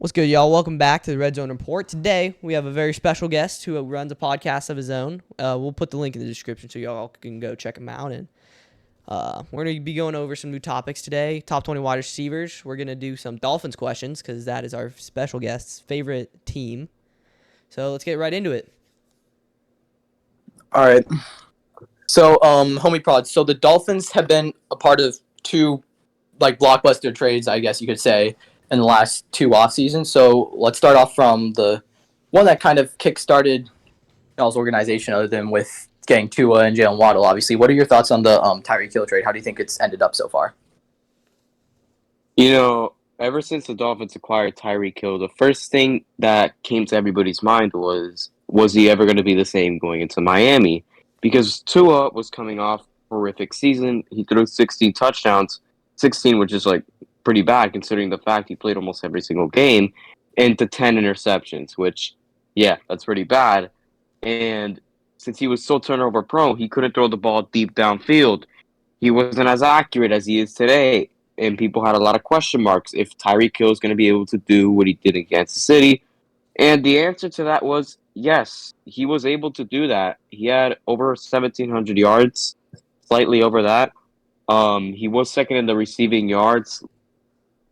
What's good, y'all? Welcome back to the Red Zone Report. Today, we have a very special guest who runs a podcast of his own. We'll put the link in the description so y'all can go check him out. And we're going to be going over some new topics today. Top 20 wide receivers. We're going to do some Dolphins questions because that is our special guest's favorite team. So let's get right into it. All right. So, homie prods. So the Dolphins have been a part of two, blockbuster trades, I guess you could say, in the last two off seasons. So let's start off from the one that kind of kickstarted y'all's organization, other than with getting Tua and Jalen Waddle. Obviously, what are your thoughts on the Tyreek Hill trade? How do you think it's ended up so far? Ever since the Dolphins acquired Tyreek Hill, the first thing that came to everybody's mind was he ever going to be the same going into Miami? Because Tua was coming off a horrific season. He threw 16 touchdowns, 16, which is pretty bad considering the fact he played almost every single game, into 10 interceptions, which, yeah, that's pretty bad. And since he was so turnover prone, he couldn't throw the ball deep downfield. He wasn't as accurate as he is today. And people had a lot of question marks if Tyreek Hill is going to be able to do what he did in Kansas City. And the answer to that was yes, he was able to do that. He had over 1,700 yards, slightly over that. He was second in the receiving yards.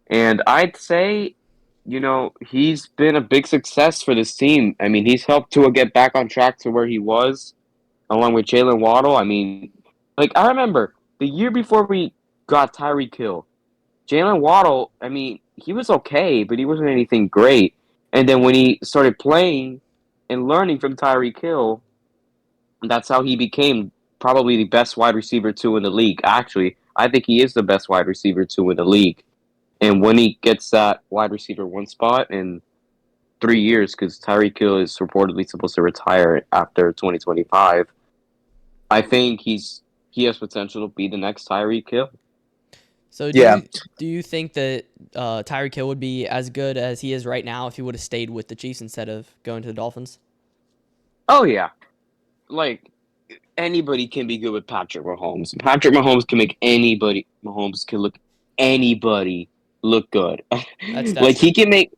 And I'd say, he's been a big success for this team. I mean, he's helped Tua get back on track to where he was, along with Jalen Waddle. I mean, I remember the year before we got Tyreek Hill, Jalen Waddle, I mean, he was okay, but he wasn't anything great. And then when he started playing and learning from Tyreek Hill, that's how he became probably the best wide receiver two in the league. Actually, I think he is the best wide receiver two in the league. And when he gets that wide receiver one spot in 3 years, because Tyreek Hill is reportedly supposed to retire after 2025, I think he has potential to be the next Tyreek Hill. So do you think that Tyreek Hill would be as good as he is right now if he would have stayed with the Chiefs instead of going to the Dolphins? Oh, yeah. Anybody can be good with Patrick Mahomes. Patrick Mahomes can make anybody. Mahomes can anybody look good. That's he can make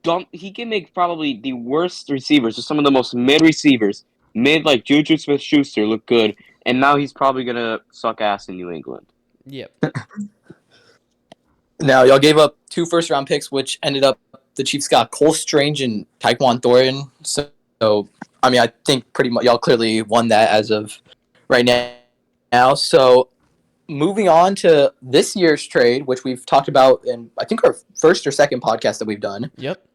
probably the worst receivers, or some of the most mid receivers, like Juju Smith-Schuster, look good. And now he's probably gonna suck ass in New England. Yep. Now, y'all gave up 2 first-round picks, which ended up the Chiefs got Cole Strange and Tyquan Thornton. So, I mean, I think pretty much y'all clearly won that as of right now. So, moving on to this year's trade, which we've talked about in, I think, our first or second podcast that we've done. Yep.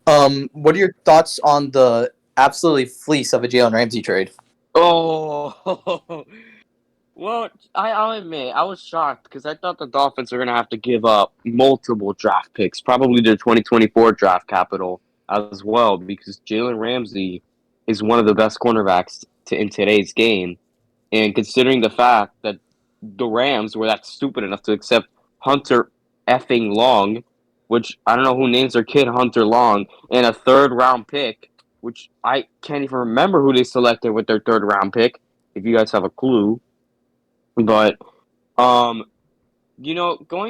What are your thoughts on the absolutely fleece of a Jalen Ramsey trade? Oh, well, I'll admit, I was shocked because I thought the Dolphins were going to have to give up multiple draft picks, probably their 2024 draft capital as well, because Jalen Ramsey is one of the best cornerbacks in today's game. And considering the fact that the Rams were that stupid enough to accept Hunter effing Long, which I don't know who names their kid Hunter Long, and a third-round pick, which I can't even remember who they selected with their third-round pick, if you guys have a clue. But, going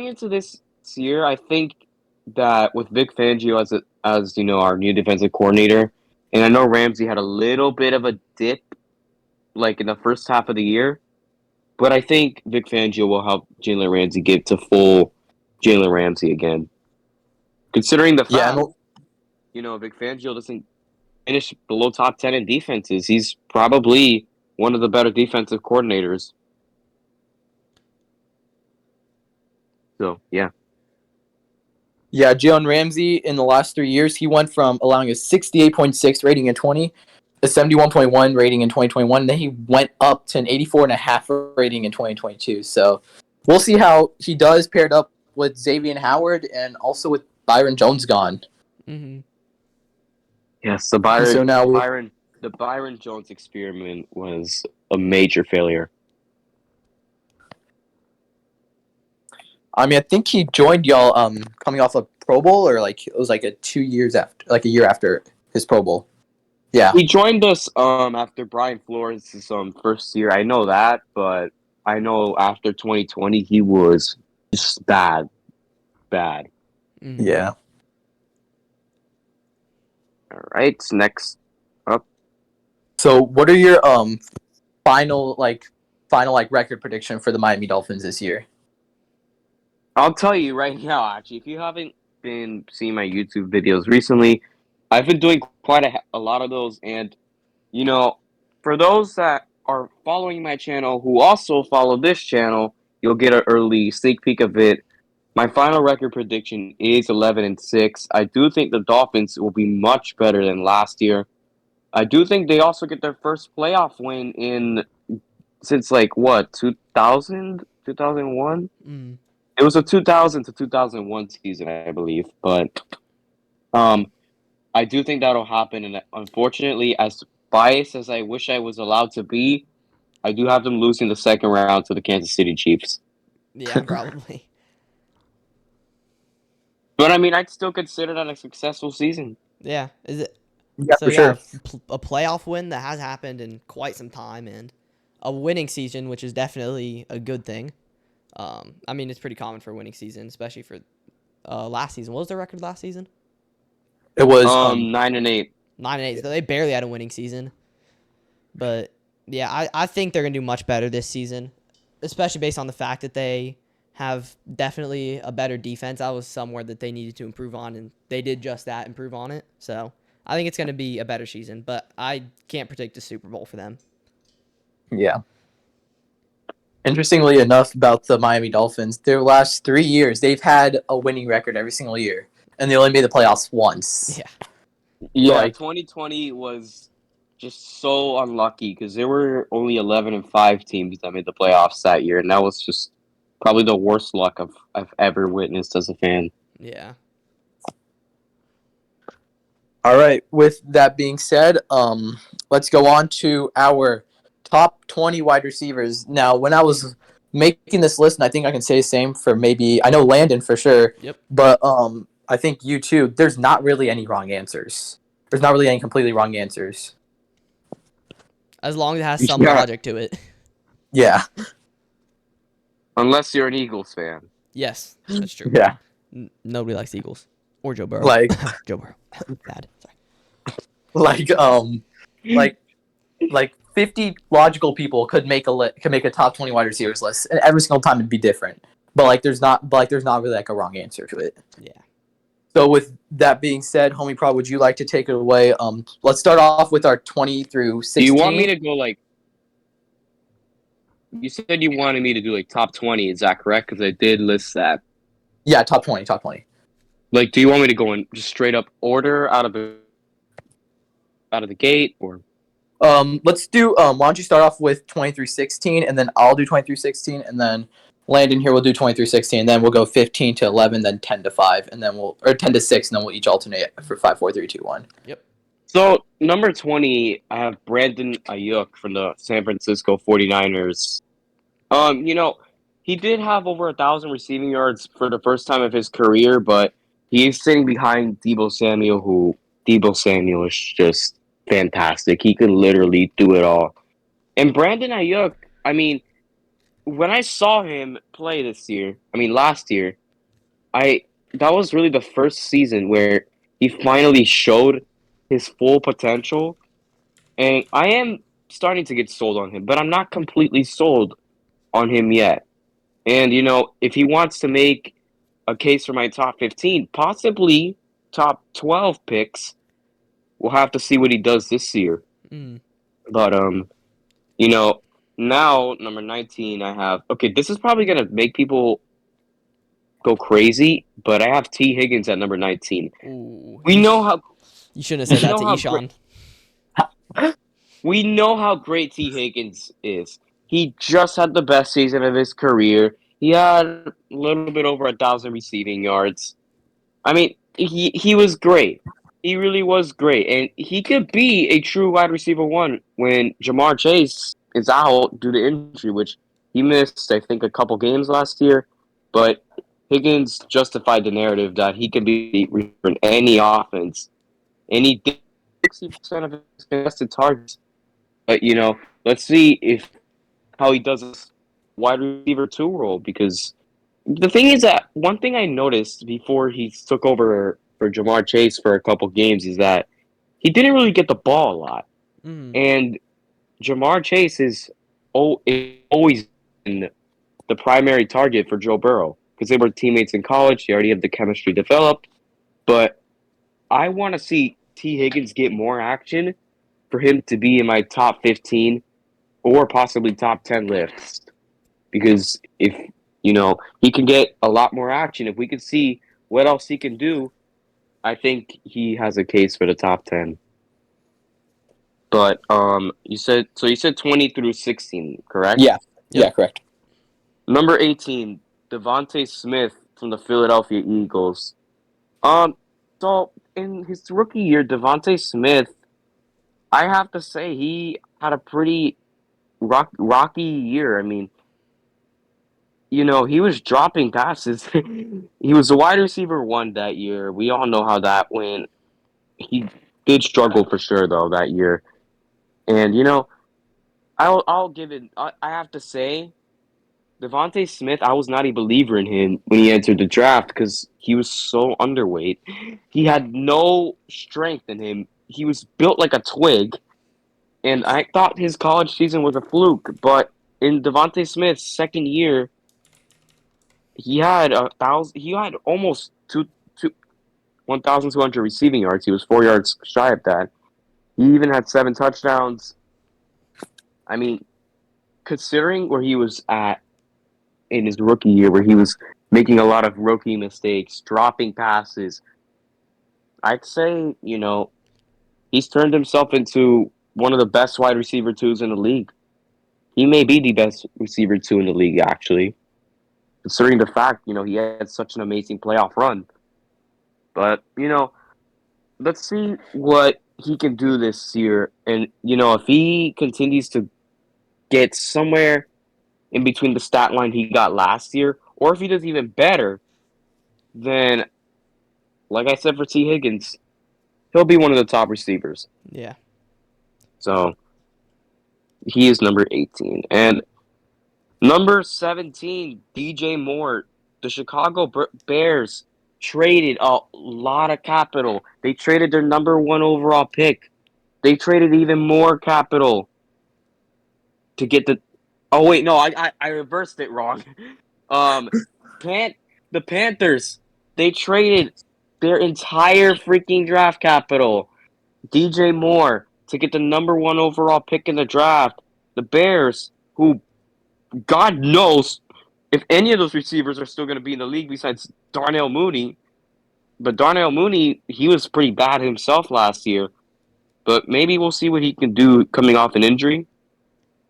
into this year, I think that with Vic Fangio as our new defensive coordinator, and I know Ramsey had a little bit of a dip, in the first half of the year, but I think Vic Fangio will help Jalen Ramsey get to full Jalen Ramsey again. Considering the fact, Vic Fangio doesn't finish below top 10 in defenses, he's probably one of the better defensive coordinators. So, yeah. Yeah, Jalen Ramsey, in the last 3 years, he went from allowing a 68.6 rating in 20, a 71.1 rating in 2021, and then he went up to an 84.5 rating in 2022. So we'll see how he does paired up with Xavier Howard and also with Byron Jones gone. Mm-hmm. Yes, the Byron Jones experiment was a major failure. I mean, I think he joined y'all coming off a Pro Bowl, or it was a 2 years after, a year after his Pro Bowl. Yeah, he joined us after Brian Flores' first year. I know that, but I know after 2020 he was just bad. Mm-hmm. Yeah. right, next up. So, what are your final record prediction for the Miami Dolphins this year? I'll tell you right now, actually, if you haven't been seeing my YouTube videos recently, I've been doing quite a lot of those. And, you know, for those that are following my channel who also follow this channel, you'll get an early sneak peek of it. My final record prediction is 11-6. I do think the Dolphins will be much better than last year. I do think they also get their first playoff win since like what, 2000, 2001? Mm. It was a 2000 to 2001 season, I believe, but I do think that'll happen. And unfortunately, as biased as I wish I was allowed to be, I do have them losing the second round to the Kansas City Chiefs. Yeah, probably. But I mean, I'd still consider that a successful season. Yeah. Is it? Yeah, So for yeah, sure. a playoff win that has happened in quite some time, and a winning season, which is definitely a good thing. I mean, it's pretty common for a winning season, especially for last season. What was their record last season? It was 9-8. 9-8. So they barely had a winning season. But yeah, I think they're gonna do much better this season, especially based on the fact that they have definitely a better defense. That was somewhere that they needed to improve on, and they did just that, improve on it. So I think it's gonna be a better season, but I can't predict a Super Bowl for them. yeah. Interestingly enough, about the Miami Dolphins, their last 3 years they've had a winning record every single year, and they only made the playoffs once. Yeah. Yeah, Like- 2020 was just so unlucky because there were only 11-5 teams that made the playoffs that year, and that was just probably the worst luck I've ever witnessed as a fan. Yeah. All right. With that being said, let's go on to our top 20 wide receivers. Now, when I was making this list, and I think I can say the same for maybe I know Landon for sure. Yep. But I think you too. There's not really any wrong answers. There's not really any completely wrong answers. As long as it has some Yeah. logic to it. Yeah. Unless you're an Eagles fan. Yes, that's true. Yeah. Nobody likes Eagles or Joe Burrow. Like Joe Burrow. Bad. Sorry. like 50 logical people could make a top 20 wide receivers list, and every single time it'd be different. But there's not really like a wrong answer to it. Yeah. So with that being said, Homie Pro, would you like to take it away? Let's start off with our 20 through 16. Do you want me to go like? You said you wanted me to do like top 20. Is that correct? Because I did list that. Yeah, top 20. Like, do you want me to go in just straight up order out of the gate, or? Let's do. Why don't you start off with 20 through 16, and then I'll do 20 through 16, and then Landon here will do 20 through 16, and then we'll go 15 to 11, then 10 to 5, and then or 10 to 6, and then we'll each alternate for 5, 4, 3, 2, 1. Yep. So, number 20, I have Brandon Ayuk from the San Francisco 49ers. He did have over 1,000 receiving yards for the first time of his career, but he is sitting behind Deebo Samuel, Deebo Samuel is just fantastic. He can literally do it all. And Brandon Ayuk, I mean, when I saw him play last year, that was really the first season where he finally showed his full potential, and I am starting to get sold on him, but I'm not completely sold on him yet. And if he wants to make a case for my top 15, possibly top 12 picks, we'll have to see what he does this year. Mm. But now number 19 I have. Okay, this is probably gonna make people go crazy, but I have T. Higgins at number 19. Ooh. We know how. You shouldn't have said that to You know how Eshawn. We know how great T. Higgins is. He just had the best season of his career. He had a little bit over 1,000 receiving yards. I mean, he was great. He really was great. And he could be a true wide receiver one when Jamar Chase is out due to injury, which he missed, I think, a couple games last year. But Higgins justified the narrative that he could be in any offense. And he did 60% of his contested targets. But, let's see how he does this wide receiver 2 role, because the thing is that one thing I noticed before he took over for Jamar Chase for a couple games is that he didn't really get the ball a lot. Mm-hmm. And Jamar Chase is always been the primary target for Joe Burrow because they were teammates in college. They already have the chemistry developed. But I want to see T. Higgins get more action for him to be in my top 15 or possibly top 10 list. Because if, he can get a lot more action, if we could see what else he can do, I think he has a case for the top 10. But you said 20 through 16, correct? Yeah. Yep. Yeah, correct. Number 18, Devontae Smith from the Philadelphia Eagles. So in his rookie year, Devontae Smith, I have to say he had a pretty rocky year. I mean, he was dropping passes. He was the wide receiver 1 that year. We all know how that went. He did struggle for sure though that year. And I'll give it. I have to say, Devontae Smith, I was not a believer in him when he entered the draft because he was so underweight. He had no strength in him. He was built like a twig, and I thought his college season was a fluke. But in Devontae Smith's second year, he had He had almost 1,200 receiving yards. He was 4 yards shy of that. He even had 7 touchdowns. I mean, considering where he was at in his rookie year, where he was making a lot of rookie mistakes, dropping passes, I'd say, he's turned himself into one of the best wide receiver 2s in the league. He may be the best receiver 2 in the league, actually, considering the fact, he had such an amazing playoff run. But, let's see what he can do this year. And, if he continues to get somewhere in between the stat line he got last year, or if he does even better, then, like I said for T. Higgins, he'll be one of the top receivers. Yeah. So, he is number 18. And number 17, DJ Moore. The Chicago Bears traded a lot of capital. They traded their number 1 overall pick. They traded even more capital to get the... Oh, wait, no, I reversed it wrong. The Panthers, they traded their entire freaking draft capital, DJ Moore, to get the number 1 overall pick in the draft. The Bears, who God knows if any of those receivers are still going to be in the league besides Darnell Mooney. But Darnell Mooney, he was pretty bad himself last year. But maybe we'll see what he can do coming off an injury.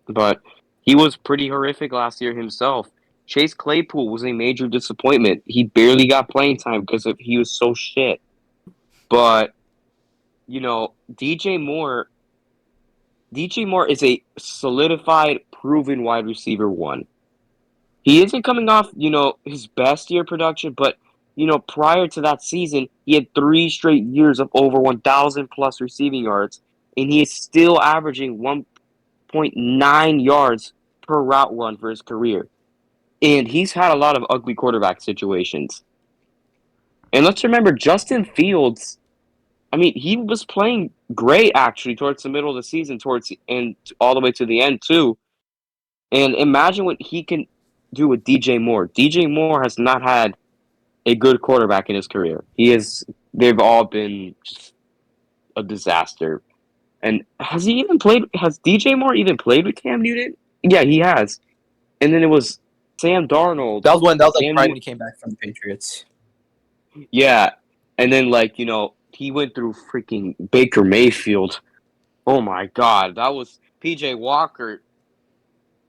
But he was pretty horrific last year himself. Chase Claypool was a major disappointment. He barely got playing time because he was so shit. But, DJ Moore is a solidified, proven wide receiver 1. He isn't coming off, his best year production, but, prior to that season, he had 3 straight years of over 1,000 plus receiving yards, and he is still averaging 1.9 yards per route run for his career. And he's had a lot of ugly quarterback situations. And let's remember, Justin Fields, I mean, he was playing great, actually, towards the middle of the season, and all the way to the end, too. And imagine what he can do with DJ Moore. DJ Moore has not had a good quarterback in his career. They've all been just a disaster. And has DJ Moore even played with Cam Newton? Yeah, he has. And then it was Sam Darnold. That was like Sam right Newton. when he came back from the Patriots. Yeah. And then he went through freaking Baker Mayfield. Oh my God. That was PJ Walker.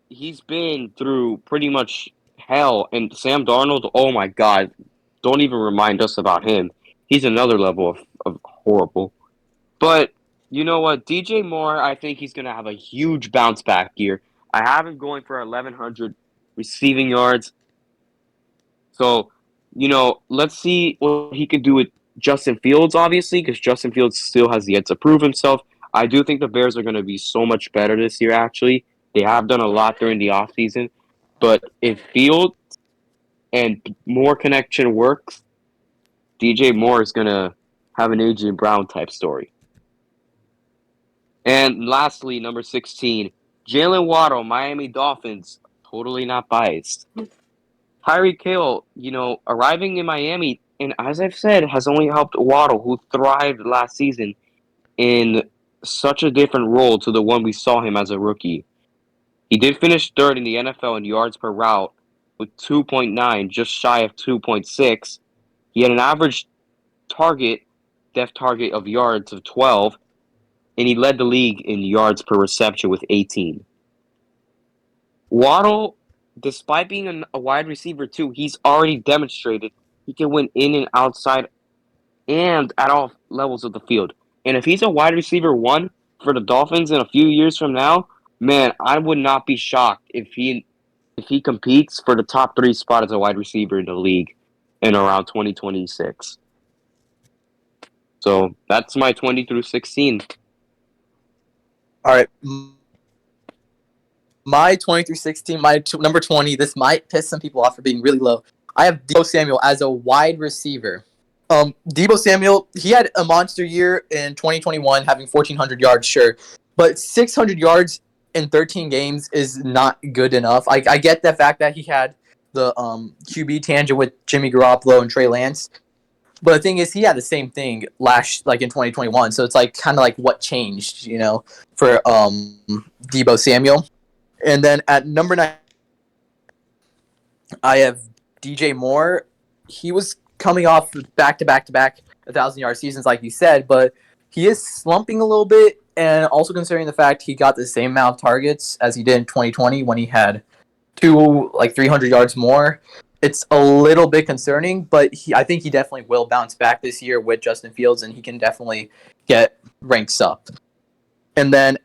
He's been through pretty much hell. And Sam Darnold, oh my God. Don't even remind us about him. He's another level of horrible. But you know what? DJ Moore, I think he's going to have a huge bounce back year. I have him going for 1,100 receiving yards. So, let's see what he can do with Justin Fields, obviously, because Justin Fields still has yet to prove himself. I do think the Bears are going to be so much better this year, actually. They have done a lot during the offseason. But if Fields and Moore connection works, DJ Moore is going to have an A.J. Brown type story. And lastly, number 16, Jalen Waddle, Miami Dolphins. Totally not biased. Tyreek Hill, arriving in Miami, and as I've said, has only helped Waddle, who thrived last season in such a different role to the one we saw him as a rookie. He did finish third in the NFL in yards per route with 2.9, just shy of 2.6. He had an average depth target of yards of 12, and he led the league in yards per reception with 18. Waddle, despite being a wide receiver too, he's already demonstrated he can win in and outside and at all levels of the field. And if he's a wide receiver one for the Dolphins in a few years from now, man, I would not be shocked if he competes for the top 3 spot as a wide receiver in the league in around 2026. So that's my 20 through 16. All right. My 20 through 16, number 20, this might piss some people off for being really low. I have Deebo Samuel as a wide receiver. Deebo Samuel, he had a monster year in 2021, having 1,400 yards, sure. But 600 yards in 13 games is not good enough. I get the fact that he had the QB tangent with Jimmy Garoppolo and Trey Lance. But the thing is, he had the same thing in 2021. So it's kind of what changed, for Deebo Samuel. And then at number 9, I have DJ Moore. He was coming off back-to-back 1,000-yard seasons, like you said, but he is slumping a little bit. And also considering the fact he got the same amount of targets as he did in 2020 when he had 300 yards more, it's a little bit concerning. But I think he definitely will bounce back this year with Justin Fields, and he can definitely get ranks up. And then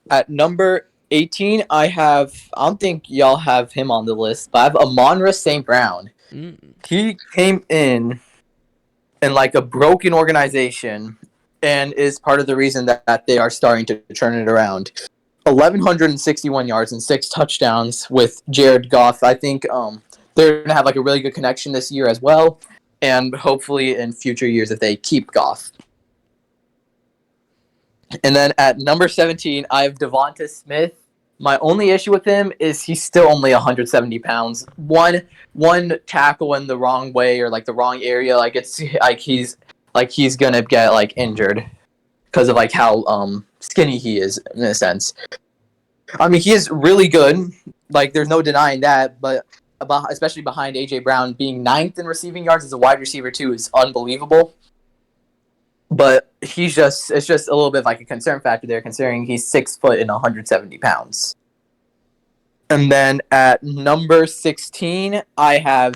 at number 18, I don't think y'all have him on the list, but I have Amon-Ra St. Brown. He came in a broken organization and is part of the reason that they are starting to turn it around. 1,161 yards and 6 touchdowns with Jared Goff. I think they're going to have a really good connection this year as well, and hopefully in future years if they keep Goff. And then at number 17, I have Devonta Smith. My only issue with him is he's still only 170 pounds. One tackle in the wrong way or the wrong area, he's gonna get injured because of how skinny he is in a sense. I mean, he is really good. There's no denying that, but especially behind AJ Brown, being 9th in receiving yards as a wide receiver too is unbelievable. But it's just a little bit of a concern factor there, considering he's 6 foot and 170 pounds. And then at number 16, I have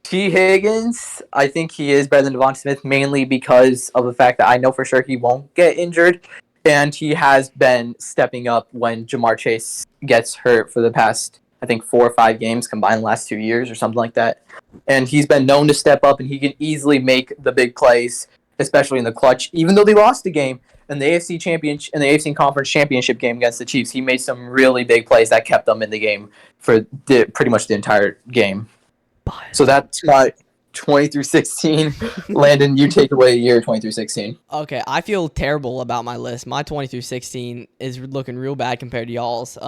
T. Higgins. I think he is better than Devonta Smith, mainly because of the fact that I know for sure he won't get injured, and he has been stepping up when Jamar Chase gets hurt for the past, I think, 4 or 5 games combined the last 2 years or something like that. And he's been known to step up, and he can easily make the big plays, especially in the clutch. Even though they lost the game in the AFC Conference Championship game against the Chiefs, he made some really big plays that kept them in the game for pretty much the entire game. So that's my 20 through 16. Landon, you take away your 20 through 16. Okay, I feel terrible about my list. My 20 through 16 is looking real bad compared to y'all's.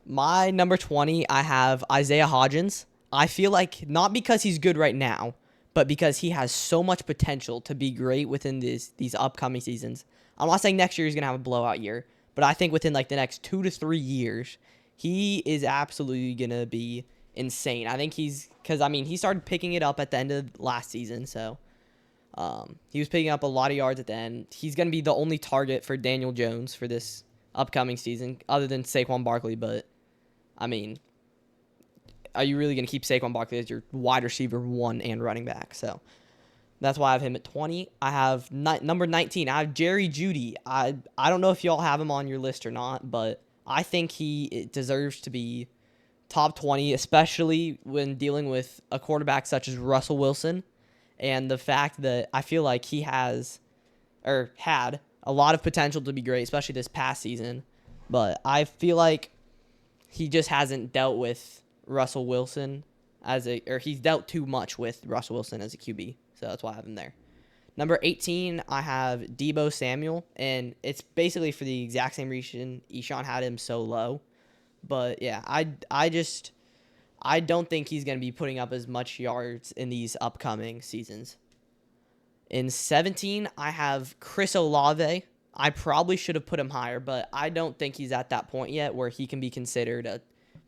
My number 20, I have Isaiah Hodgins. I feel like not because he's good right now, but because he has so much potential to be great within these upcoming seasons. I'm not saying next year he's going to have a blowout year, but I think within the next 2 to 3 years, he is absolutely going to be insane. I think he started picking it up at the end of last season, so he was picking up a lot of yards at the end. He's going to be the only target for Daniel Jones for this upcoming season, other than Saquon Barkley, but, I mean, are you really going to keep Saquon Barkley as your wide receiver 1 and running back? So that's why I have him at 20. I have number 19. I have Jerry Jeudy. I don't know if y'all have him on your list or not, but I think he deserves to be top 20, especially when dealing with a quarterback such as Russell Wilson, and the fact that I feel like he had a lot of potential to be great, especially this past season. But I feel like he just hasn't dealt with Russell Wilson he's dealt too much with Russell Wilson as a QB. So that's why I have him there. Number 18, I have Debo Samuel, and it's basically for the exact same reason Eshawn had him so low. But yeah, I don't think he's going to be putting up as much yards in these upcoming seasons. In 17, I have Chris Olave. I probably should have put him higher, but I don't think he's at that point yet where he can be considered a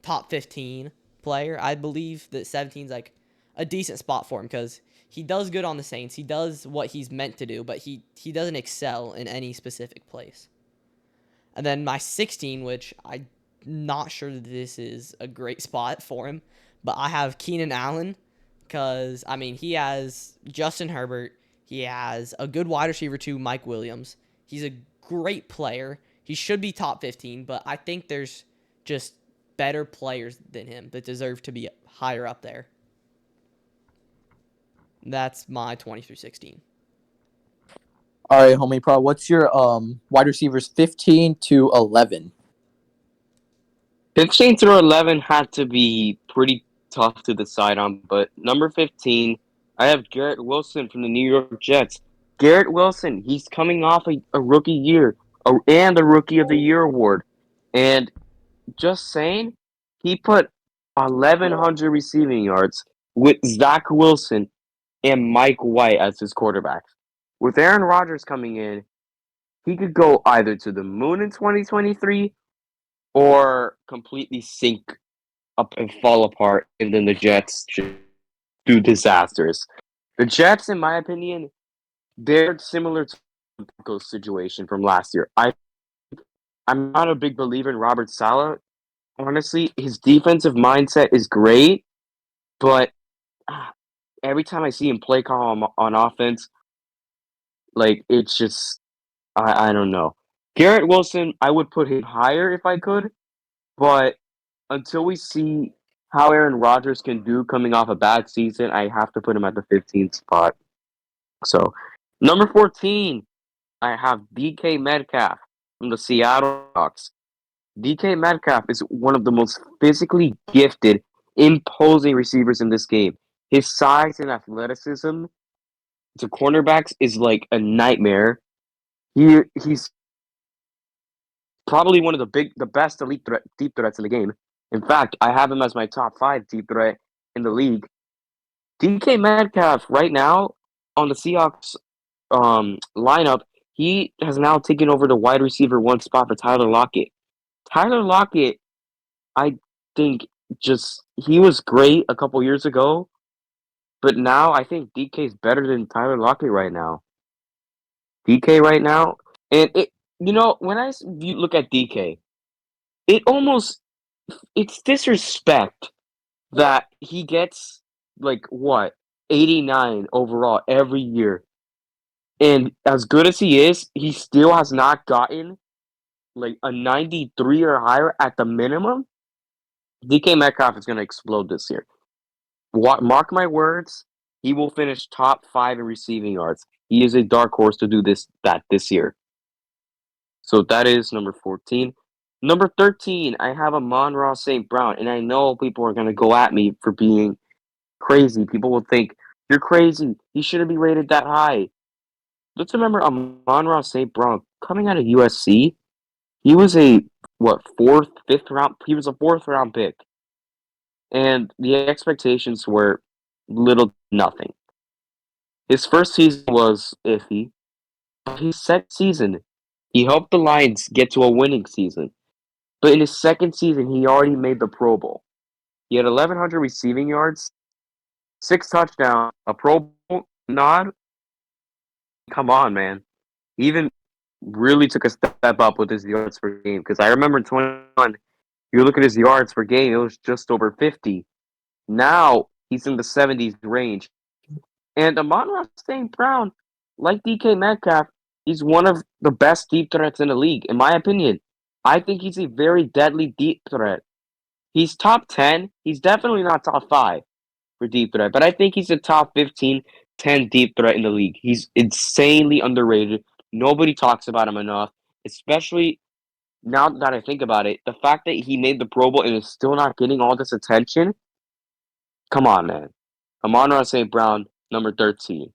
top 15 player. I believe that 17 is like a decent spot for him because he does good on the Saints. He does what he's meant to do, but he doesn't excel in any specific place. And then my 16, which I'm not sure that this is a great spot for him, but I have Keenan Allen because, I mean, he has Justin Herbert. He has a good wide receiver too, Mike Williams. He's a great player. He should be top 15, but I think there's just better players than him that deserve to be higher up there. That's my 20 through 16. All right, homie pro. What's your wide receivers 15 to 11? 15 through 11 had to be pretty tough to decide on, but number 15, I have Garrett Wilson from the New York Jets. Garrett Wilson, he's coming off a rookie year and a Rookie of the Year award. And just saying, he put 1,100 receiving yards with Zach Wilson and Mike White as his quarterbacks. With Aaron Rodgers coming in, he could go either to the moon in 2023 or completely sink up and fall apart, and then the Jets just do disasters. The Jets, in my opinion, they're similar to the Broncos situation from last year. I'm not a big believer in Robert Saleh. Honestly, his defensive mindset is great, but every time I see him play call on offense, like it's just I don't know. Garrett Wilson, I would put him higher if I could, but until we see how Aaron Rodgers can do coming off a bad season, I have to put him at the 15th spot. So, number 14, I have DK Metcalf from the Seattle Seahawks. DK Metcalf is one of the most physically gifted, imposing receivers in this game. His size and athleticism to cornerbacks is like a nightmare. He's probably one of the best deep threats in the game. In fact, I have him as my top 5 deep threat in the league. DK Metcalf right now on the Seahawks lineup, he has now taken over the wide receiver 1 spot for Tyler Lockett. Tyler Lockett, I think he was great a couple years ago, but now I think DK is better than Tyler Lockett right now. DK right now, and when you look at DK, it's disrespect that he gets like what 89 overall every year, and as good as he is, he still has not gotten like a 93 or higher at the minimum. DK Metcalf is going to explode this year. Mark my words, he will finish top 5 in receiving yards. He is a dark horse to do that this year. So that is number 14. Number 13, I have Amon-Ra St. Brown, and I know people are going to go at me for being crazy. People will think, you're crazy. He shouldn't be rated that high. Let's remember Amon-Ra St. Brown coming out of USC. He was he was a 4th round pick. And the expectations were little nothing. His first season was iffy. But his second season, he helped the Lions get to a winning season. But in his second season, he already made the Pro Bowl. He had 1,100 receiving yards, 6 touchdowns, a Pro Bowl nod. Come on, man. He even really took a step up with his yards per game. Because I remember in 21, you look at his yards per game, it was just over 50. Now, he's in the 70s range. And Amon-Ra St. Brown, like DK Metcalf, he's one of the best deep threats in the league, in my opinion. I think he's a very deadly deep threat. He's top 10. He's definitely not top 5 for deep threat, but I think he's a top 15, 10 deep threat in the league. He's insanely underrated. Nobody talks about him enough, especially now that I think about it. The fact that he made the Pro Bowl and is still not getting all this attention, come on, man. Amon-Ra St. Brown, number 13.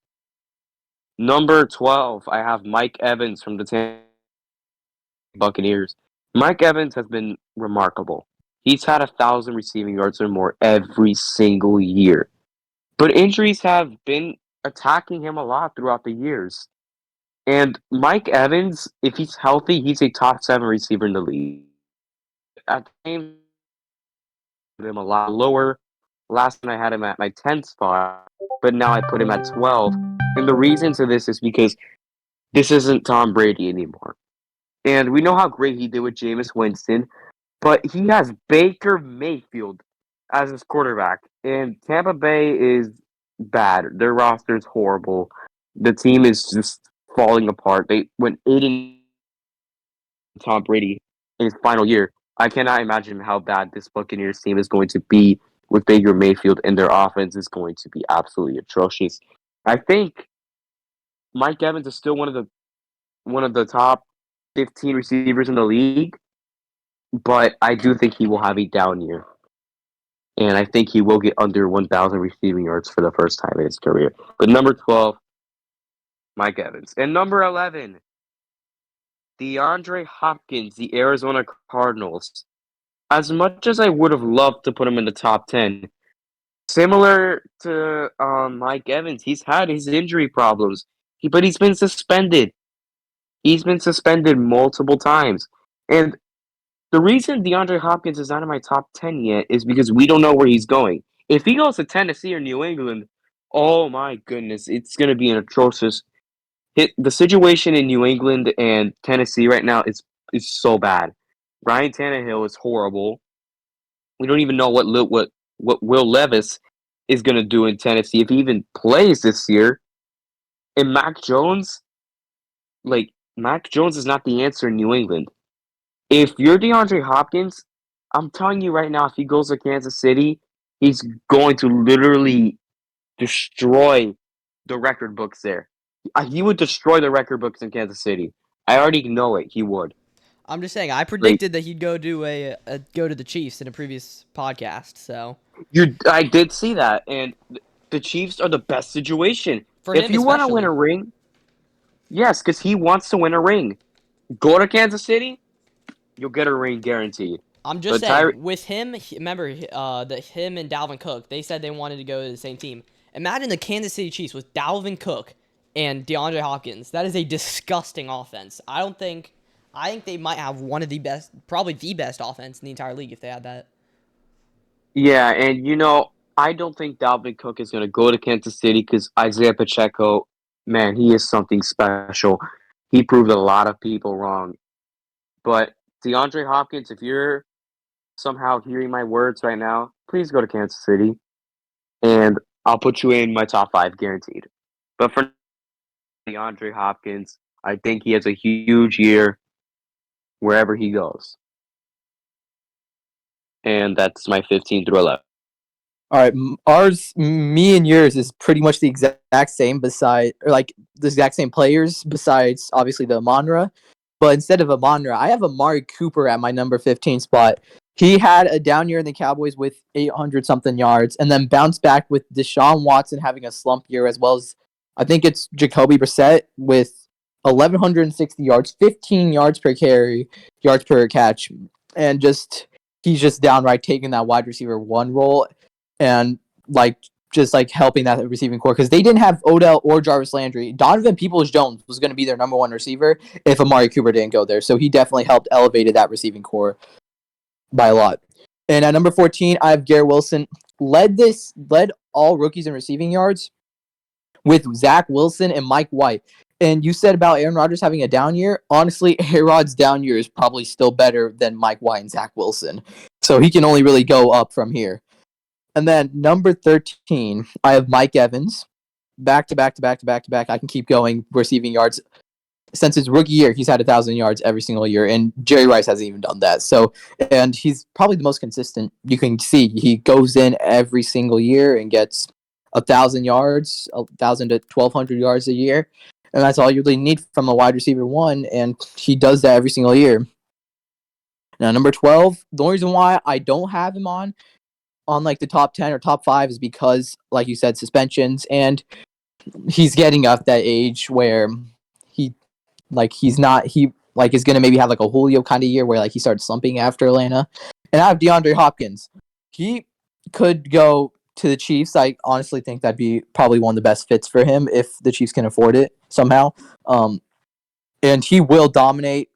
Number 12, I have Mike Evans from the Tampa Bay Buccaneers. Mike Evans has been remarkable. He's had 1,000 receiving yards or more every single year. But injuries have been attacking him a lot throughout the years. And Mike Evans, if he's healthy, he's a top 7 receiver in the league. At times, him a lot lower. Last time I had him at my 10th spot, but now I put him at 12. And the reason to this is because this isn't Tom Brady anymore. And we know how great he did with Jameis Winston, but he has Baker Mayfield as his quarterback. And Tampa Bay is bad. Their roster is horrible. The team is just falling apart. They went 8 and Tom Brady in his final year. I cannot imagine how bad this Buccaneers team is going to be with Baker Mayfield, and their offense is going to be absolutely atrocious. I think Mike Evans is still one of the top 15 receivers in the league, but I do think he will have a down year. And I think he will get under 1,000 receiving yards for the first time in his career. But number 12, Mike Evans. And number 11, DeAndre Hopkins, the Arizona Cardinals. As much as I would have loved to put him in the top 10, similar to Mike Evans, he's had his injury problems, but he's been suspended. He's been suspended multiple times. And the reason DeAndre Hopkins is not in my top 10 yet is because we don't know where he's going. If he goes to Tennessee or New England, oh my goodness, it's going to be an atrocious. The situation in New England and Tennessee right now is so bad. Ryan Tannehill is horrible. We don't even know what Will Levis is going to do in Tennessee if he even plays this year. And Mac Jones is not the answer in New England. If you're DeAndre Hopkins, I'm telling you right now, if he goes to Kansas City, he's going to literally destroy the record books there. He would destroy the record books in Kansas City. I already know it. He would. I'm just saying. I predicted that he'd go to go to the Chiefs in a previous podcast. So I did see that, and the Chiefs are the best situation. for If him, you want to win especially. a ring, yes, because he wants to win a ring. Go to Kansas City, you'll get a ring guaranteed. I'm just But saying, with him, remember that him and Dalvin Cook, they said they wanted to go to the same team. Imagine the Kansas City Chiefs with Dalvin Cook and DeAndre Hopkins. That is a disgusting offense. I think they might have one of the best, probably the best offense in the entire league if they had that. Yeah, and I don't think Dalvin Cook is going to go to Kansas City because Isaiah Pacheco, man, he is something special. He proved a lot of people wrong. But DeAndre Hopkins, if you're somehow hearing my words right now, please go to Kansas City, and I'll put you in my top 5 guaranteed. But for DeAndre Hopkins, I think he has a huge year wherever he goes. And that's my 15 through 11. All right, me and yours is pretty much the exact same. The exact same players, besides obviously the Amon-Ra. But instead of Amon-Ra, I have Amari Cooper at my number 15 spot. He had a down year in the Cowboys with 800 something yards, and then bounced back with Deshaun Watson having a slump year, as well as I think it's Jacoby Brissett with 1,160 yards, 15 yards per carry, yards per catch, and he's just downright taking that wide receiver 1 role. And just helping that receiving core, because they didn't have Odell or Jarvis Landry. Donovan Peoples-Jones was going to be their number 1 receiver if Amari Cooper didn't go there. So he definitely helped elevated that receiving core by a lot. And at number 14, I have Garrett Wilson. Led all rookies in receiving yards with Zach Wilson and Mike White. And you said about Aaron Rodgers having a down year. Honestly, A-Rod's down year is probably still better than Mike White and Zach Wilson. So he can only really go up from here. And then number 13, I have Mike Evans. Back to back. I can keep going receiving yards. Since his rookie year, he's had 1,000 yards every single year, and Jerry Rice hasn't even done that. So, and he's probably the most consistent. You can see he goes in every single year and gets 1,000 yards, 1,000 to 1,200 yards a year, and that's all you really need from a wide receiver 1, and he does that every single year. Now, number 12, the only reason why I don't have him on the top 10 or top 5 is because, like you said, suspensions. And he's getting up that age where he's not he like is gonna maybe have like a Julio kind of year where like he starts slumping after Atlanta. And I have DeAndre Hopkins. He could go to the Chiefs. I honestly think that'd be probably one of the best fits for him if the Chiefs can afford it somehow. And he will dominate.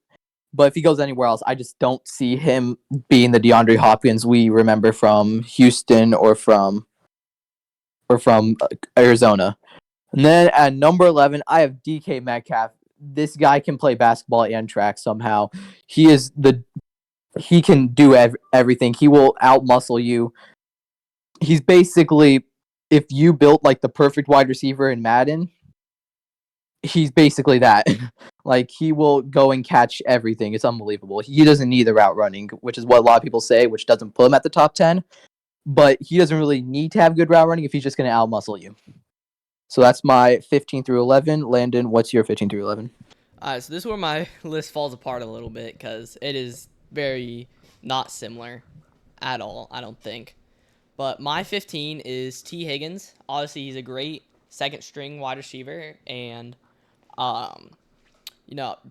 But if he goes anywhere else, I just don't see him being the DeAndre Hopkins we remember from Houston or from Arizona. And then at number 11, I have DK Metcalf. This guy can play basketball and track somehow. He can do everything. He will outmuscle you. He's basically, if you built like the perfect wide receiver in Madden, he's basically that. Like, he will go and catch everything. It's unbelievable. He doesn't need the route running, which is what a lot of people say, which doesn't put him at the top 10. But he doesn't really need to have good route running if he's just going to outmuscle you. So that's my 15 through 11. Landon, what's your 15 through 11? All right, so this is where my list falls apart a little bit because it is very not similar at all, I don't think. But my 15 is T. Higgins. Obviously, he's a great second-string wide receiver, and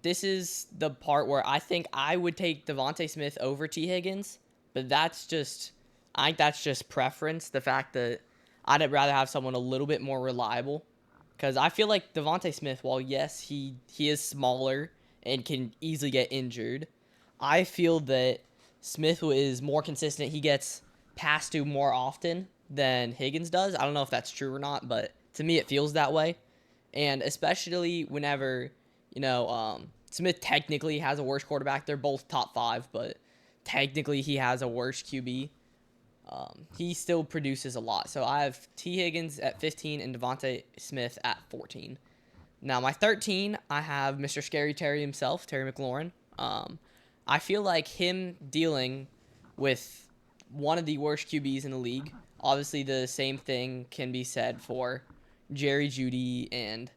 this is the part where I think I would take Devontae Smith over T. Higgins, but I think that's just preference, the fact that I'd rather have someone a little bit more reliable. Because I feel like Devontae Smith, while yes, he is smaller and can easily get injured, I feel that Smith is more consistent. He gets passed to more often than Higgins does. I don't know if that's true or not, but to me it feels that way. And especially whenever, Smith technically has a worse quarterback. They're both top 5, but technically he has a worse QB. He still produces a lot. So I have T. Higgins at 15 and Devontae Smith at 14. Now, my 13, I have Mr. Scary Terry himself, Terry McLaurin. I feel like him dealing with one of the worst QBs in the league. Obviously, the same thing can be said for Jerry Jeudy and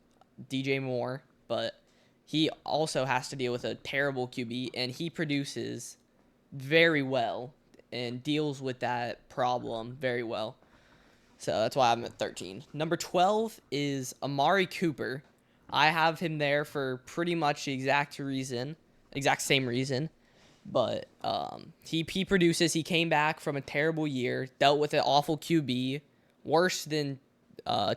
DJ Moore, but he also has to deal with a terrible QB, and he produces very well and deals with that problem very well. So that's why I'm at 13. Number 12 is Amari Cooper. I have him there for pretty much the exact same reason. But he produces. He came back from a terrible year, dealt with an awful QB, worse than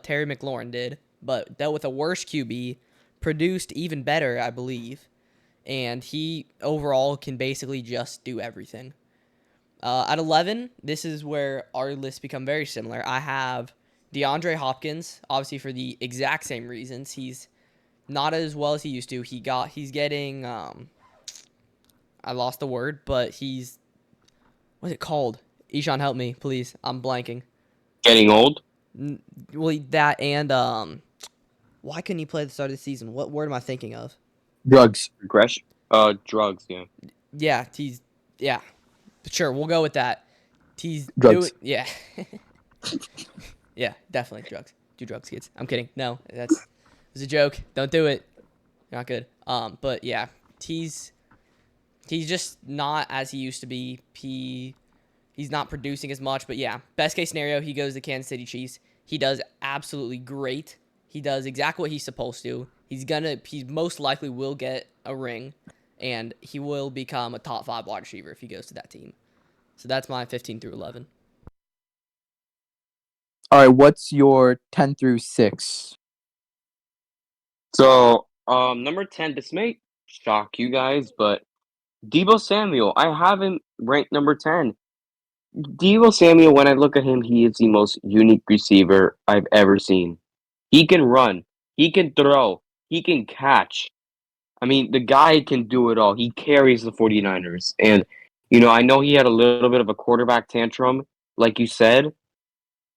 Terry McLaurin did, but dealt with a worse QB, produced even better, I believe. And he overall can basically just do everything. At 11, this is where our lists become very similar. I have DeAndre Hopkins, obviously for the exact same reasons. He's not as well as he used to. He's getting, I lost the word, but what's it called? Ishan, help me, please. I'm blanking. Getting old? Well, that and, why couldn't he play at the start of the season? What word am I thinking of? Drugs. Regression? Drugs, yeah. Yeah. Sure, we'll go with that. Drugs. Yeah. Yeah, definitely drugs. Do drugs, kids. I'm kidding. No, it was a joke. Don't do it. Not good. But yeah, he's just not as he used to be. He's not producing as much, but yeah, best case scenario, he goes to Kansas City Chiefs. He does absolutely great. He does exactly what he's supposed to. He most likely will get a ring, and he will become a top 5 wide receiver if he goes to that team. So that's my 15 through 11. All right, what's your 10 through 6? So, number 10, this may shock you guys, but Deebo Samuel, I have him ranked number 10. Deebo Samuel, when I look at him, he is the most unique receiver I've ever seen. He can run, he can throw, he can catch. I mean, the guy can do it all. He carries the 49ers. And, I know he had a little bit of a quarterback tantrum, like you said,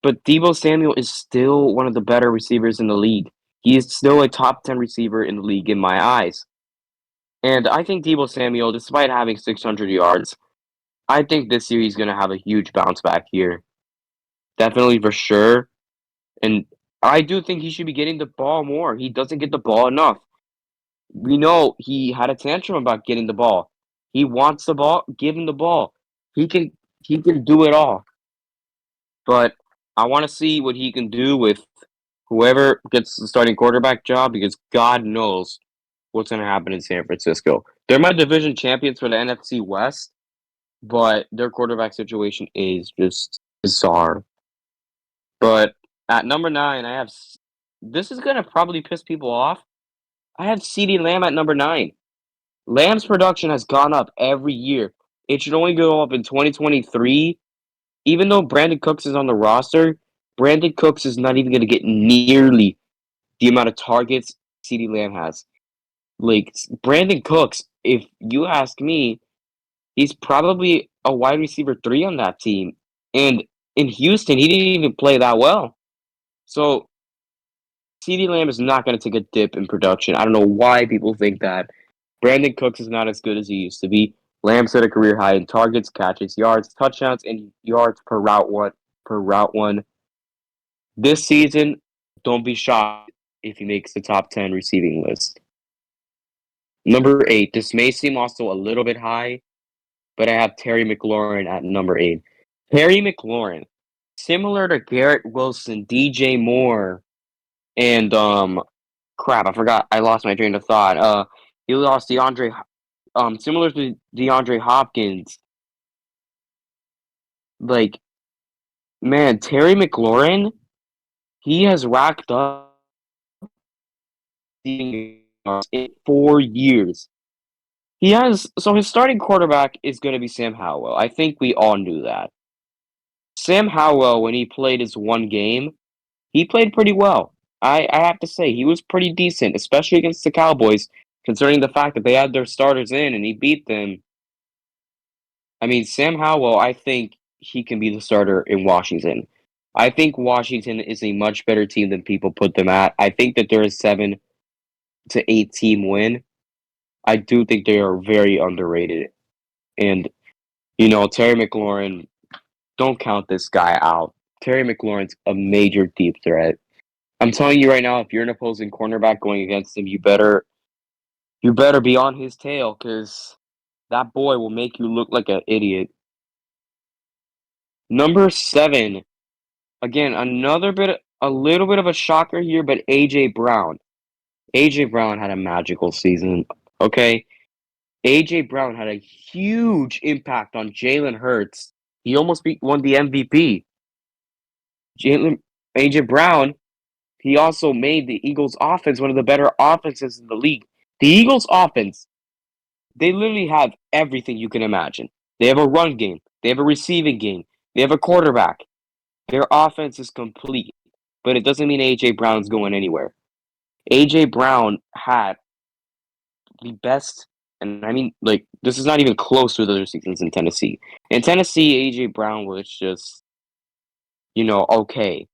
but Deebo Samuel is still one of the better receivers in the league. He is still a top 10 receiver in the league in my eyes. And I think Deebo Samuel, despite having 600 yards, I think this year he's going to have a huge bounce back here. Definitely for sure. And I do think he should be getting the ball more. He doesn't get the ball enough. We know he had a tantrum about getting the ball. He wants the ball, give him the ball. He can do it all. But I want to see what he can do with whoever gets the starting quarterback job, because God knows what's going to happen in San Francisco. They're my division champions for the NFC West, but their quarterback situation is just bizarre. But at number 9, I have. This is going to probably piss people off. I have CeeDee Lamb at number 9. Lamb's production has gone up every year. It should only go up in 2023. Even though Brandon Cooks is on the roster, Brandon Cooks is not even going to get nearly the amount of targets CeeDee Lamb has. Like, Brandon Cooks, if you ask me, he's probably a wide receiver 3 on that team. And in Houston, he didn't even play that well. So, CeeDee Lamb is not going to take a dip in production. I don't know why people think that. Brandon Cooks is not as good as he used to be. Lamb set a career high in targets, catches, yards, touchdowns, and yards per route one. This season, don't be shocked if he makes the top 10 receiving list. Number 8. This may seem also a little bit high, but I have Terry McLaurin at number 8. Terry McLaurin, similar to Garrett Wilson, DJ Moore, and crap, I lost my train of thought. He lost similar to DeAndre Hopkins. Like, man, Terry McLaurin, he has racked up in 4 years. His starting quarterback is going to be Sam Howell. I think we all knew that. Sam Howell, when he played his one game, he played pretty well. I have to say, he was pretty decent, especially against the Cowboys, considering the fact that they had their starters in and he beat them. I mean, Sam Howell, I think he can be the starter in Washington. I think Washington is a much better team than people put them at. I think that they're a 7 to 8 team win. I do think they are very underrated. And, Terry McLaurin, don't count this guy out. Terry McLaurin's a major deep threat. I'm telling you right now, if you're an opposing cornerback going against him, you better be on his tail, because that boy will make you look like an idiot. Number 7, again, a little bit of a shocker here, but AJ Brown. AJ Brown had a magical season. Okay, AJ Brown had a huge impact on Jalen Hurts. He almost won the MVP. AJ Brown, he also made the Eagles' offense one of the better offenses in the league. The Eagles' offense, they literally have everything you can imagine. They have a run game. They have a receiving game. They have a quarterback. Their offense is complete, but it doesn't mean A.J. Brown's going anywhere. A.J. Brown had the best, and I mean, like, this is not even close to the other seasons in Tennessee. In Tennessee, A.J. Brown was just, okay.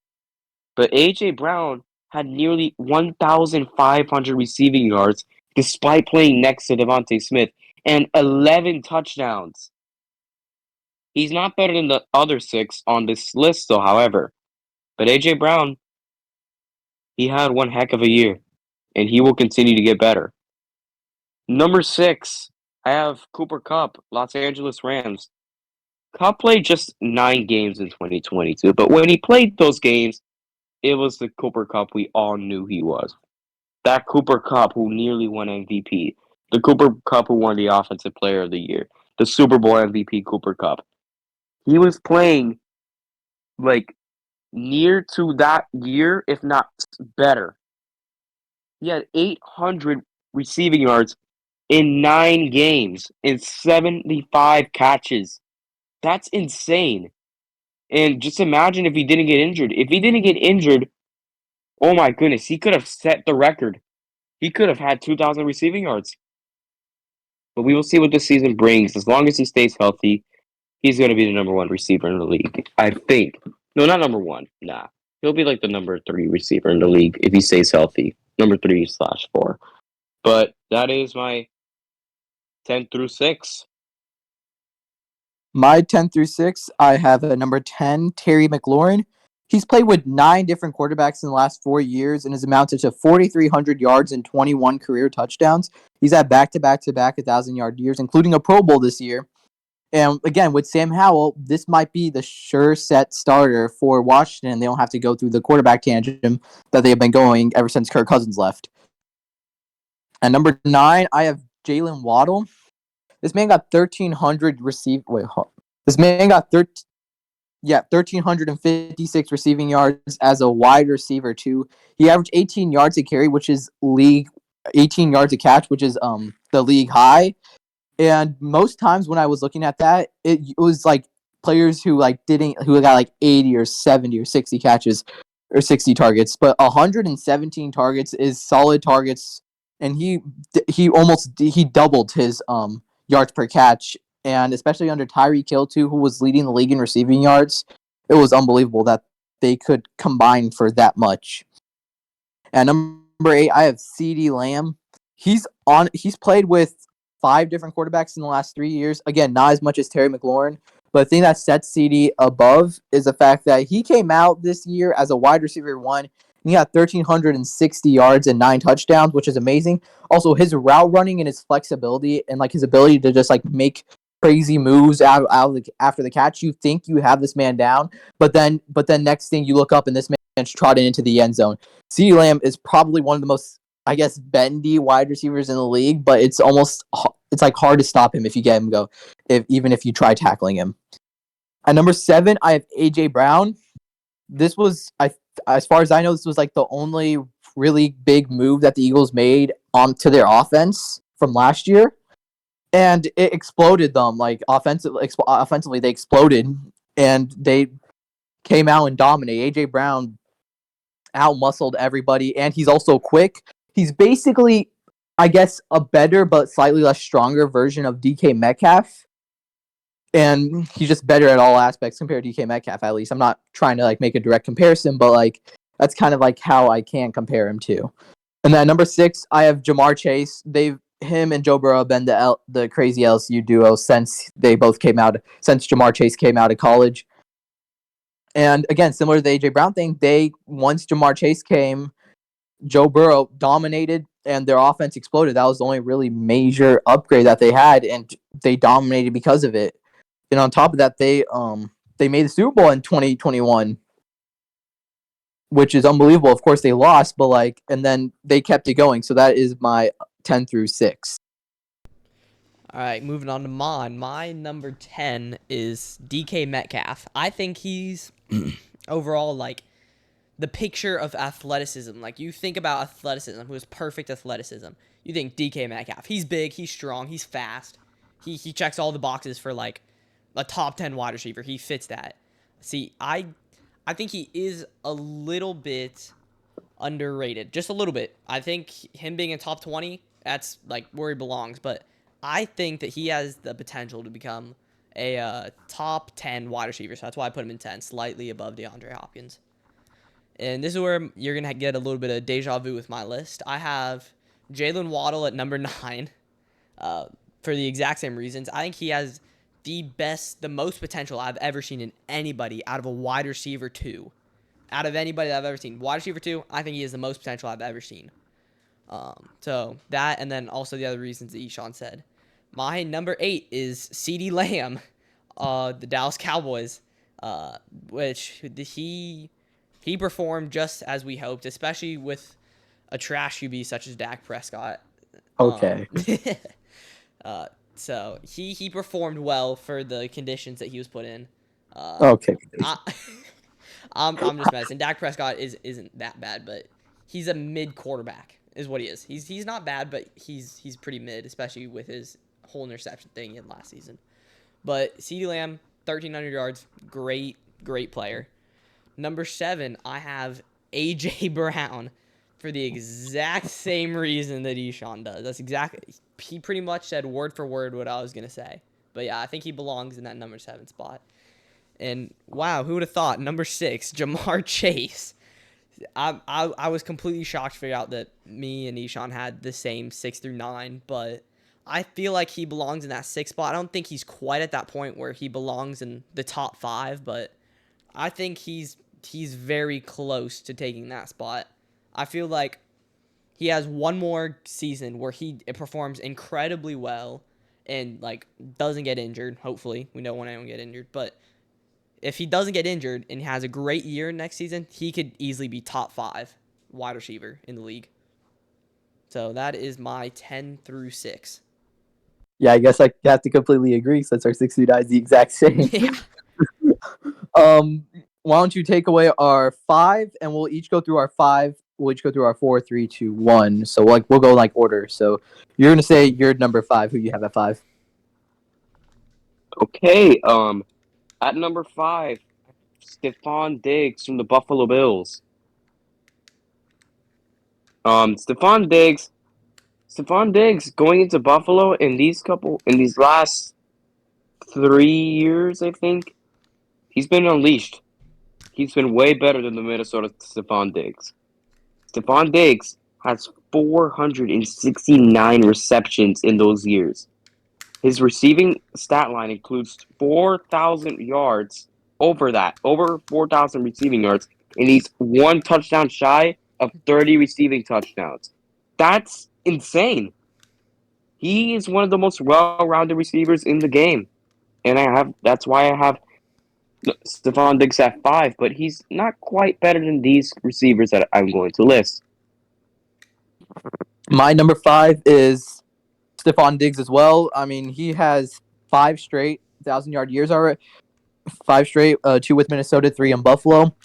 But A.J. Brown had nearly 1,500 receiving yards despite playing next to Devontae Smith and 11 touchdowns. He's not better than the other 6 on this list, though, however. But A.J. Brown, he had one heck of a year, and he will continue to get better. Number 6, I have Cooper Kupp, Los Angeles Rams. Kupp played just 9 games in 2022, but when he played those games, it was the Cooper Kupp we all knew he was. That Cooper Kupp who nearly won MVP. The Cooper Kupp who won the Offensive Player of the Year. The Super Bowl MVP Cooper Kupp. He was playing, like, near to that year, if not better. He had 800 receiving yards in 9 games and 75 catches. That's insane. And just imagine if he didn't get injured. If he didn't get injured, oh my goodness, he could have set the record. He could have had 2,000 receiving yards. But we will see what this season brings. As long as he stays healthy, he's going to be the number 1 receiver in the league, I think. No, not number 1. Nah. He'll be like the number 3 receiver in the league if he stays healthy. Number 3/4. But that is my 10 through 6. My 10 through 6, I have a number 10, Terry McLaurin. He's played with 9 different quarterbacks in the last 4 years and has amounted to 4,300 yards and 21 career touchdowns. He's had back-to-back 1,000-yard years, including a Pro Bowl this year. And again, with Sam Howell, this might be the sure set starter for Washington. They don't have to go through the quarterback tantrum that they've been going ever since Kirk Cousins left. At number 9, I have Jalen Waddle. This man got 1,300 receive. Wait, hold. This man got 1,356 receiving yards as a wide receiver too. He averaged 18 yards a carry, which is league 18 yards a catch, which is the league high. And most times when I was looking at that, it was like players who got like 80 or 70 or 60 catches or 60 targets, but 117 targets is solid targets, and he doubled his yards per catch, and especially under Tyreek Hill too, who was leading the league in receiving yards. It was unbelievable that they could combine for that much. At number 8, I have CeeDee Lamb. He's played with 5 different quarterbacks in the last 3 years. Again, not as much as Terry McLaurin, but the thing that sets CD above is the fact that he came out this year as a wide receiver 1. And he got 1,360 yards and 9 touchdowns, which is amazing. Also, his route running and his flexibility and like his ability to just like make crazy moves after the catch. You think you have this man down, but then next thing you look up and this man's trotting into the end zone. CeeDee Lamb is probably one of the most, I guess, bendy wide receivers in the league, but it's like hard to stop him if you get him go, even if you try tackling him. At number 7, I have AJ Brown. This was, as far as I know, this was like the only really big move that the Eagles made onto their offense from last year, and it exploded them. Like offensively, they exploded, and they came out and dominated. AJ Brown out-muscled everybody, and he's also quick. He's basically, I guess, a better but slightly less stronger version of DK Metcalf. And he's just better at all aspects compared to DK Metcalf, at least. I'm not trying to like make a direct comparison, but like that's kind of like how I can compare him to. And then number 6, I have Jamar Chase. Him and Joe Burrow have been the crazy LSU duo since Jamar Chase came out of college. And again, similar to the AJ Brown thing, once Jamar Chase came, Joe Burrow dominated and their offense exploded. That was the only really major upgrade that they had, and they dominated because of it. And on top of that, they made the Super Bowl in 2021, which is unbelievable. Of course, they lost, but and then they kept it going. So that is my 10 through 6. All right, moving on to mine. My number 10 is DK Metcalf. I think he's overall like the picture of athleticism. Like you think about athleticism, who has perfect athleticism. You think DK Metcalf. He's big, he's strong, he's fast. He checks all the boxes for like a top 10 wide receiver. He fits that. See, I think he is a little bit underrated. Just a little bit. I think him being in top 20, that's like where he belongs, but I think that he has the potential to become a top 10 wide receiver. So that's why I put him in 10, slightly above DeAndre Hopkins. And this is where you're going to get a little bit of deja vu with my list. I have Jalen Waddle at number 9 for the exact same reasons. I think he has the most potential I've ever seen in anybody out of a wide receiver 2. Out of anybody that I've ever seen. Wide receiver 2, I think he has the most potential I've ever seen. So that, and then also the other reasons that Eshawn said. My number 8 is CeeDee Lamb, the Dallas Cowboys, which he performed just as we hoped, especially with a trash QB such as Dak Prescott. Okay. So he performed well for the conditions that he was put in. Okay. I'm just messing. Dak Prescott isn't that bad, but he's a mid quarterback is what he is. He's not bad, but he's pretty mid, especially with his whole interception thing in last season. But CeeDee Lamb, 1,300 yards, great player. Number 7, I have AJ Brown for the exact same reason that Eshawn does. That's exactly, he pretty much said word for word what I was gonna say. But yeah, I think he belongs in that number 7 spot. And wow, who would have thought? Number 6, Jamar Chase. I was completely shocked to figure out that me and Eshawn had the same 6 through 9, but I feel like he belongs in that 6 spot. I don't think he's quite at that point where he belongs in the top 5, but I think he's very close to taking that spot. I feel like he has one more season where he performs incredibly well, and like doesn't get injured, hopefully we don't want anyone to get injured, but if he doesn't get injured and has a great year next season, he could easily be top 5 wide receiver in the league. So that is my 10 through 6. Yeah, I guess I have to completely agree since our 6 through 9 is the exact same. Yeah. Why don't you take away our 5, and we'll each go through our 5. We'll each go through our 4, 3, 2, 1. So we'll go like order. So you're gonna say your number 5. Who you have at 5? Okay, at number 5, Stephon Diggs from the Buffalo Bills. Stephon Diggs going into Buffalo in these last 3 years, I think, he's been unleashed. He's been way better than the Minnesota Stephon Diggs. Stephon Diggs has 469 receptions in those years. His receiving stat line includes 4,000 yards over 4,000 receiving yards, and he's 1 touchdown shy of 30 receiving touchdowns. That's insane. He is one of the most well-rounded receivers in the game, and that's why I have Stephon Diggs at 5, but he's not quite better than these receivers that I'm going to list. My number 5 is Stephon Diggs as well. I mean, he has 5 straight 1,000-yard years already. 5 straight, 2 with Minnesota, 3 in Buffalo.